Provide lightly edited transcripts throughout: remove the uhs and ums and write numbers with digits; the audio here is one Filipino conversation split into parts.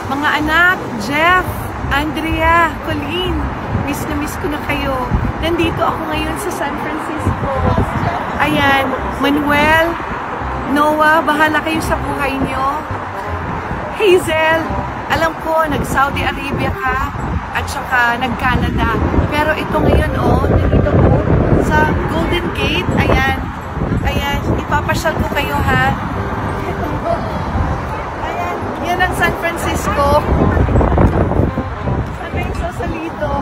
Mga anak, Jeff, Andrea, Colleen, miss na miss ko na kayo. Nandito ako ngayon sa San Francisco. Ayan, Manuel, Noah, bahala kayo sa buhay nyo. Hazel, alam ko, nag-Saudi Arabia ka at saka nag-Canada. Pero ito ngayon, nandito ko sa Golden Gate. Ayan, ayan, ipapasyal ko kayo, ha? Ayan, yan ang San Francisco. Sabi yung Sausalito.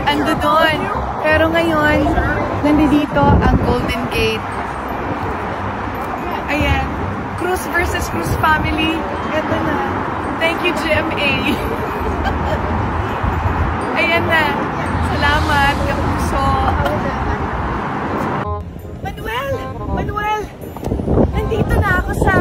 Ando doon. Pero ngayon, nandito ang Golden Gate. Ayan. Cruz versus Cruz family. Ito na. Thank you, GMA. Ayan na. Salamat, kapuso. Manuel! Manuel! Nandito na ako sa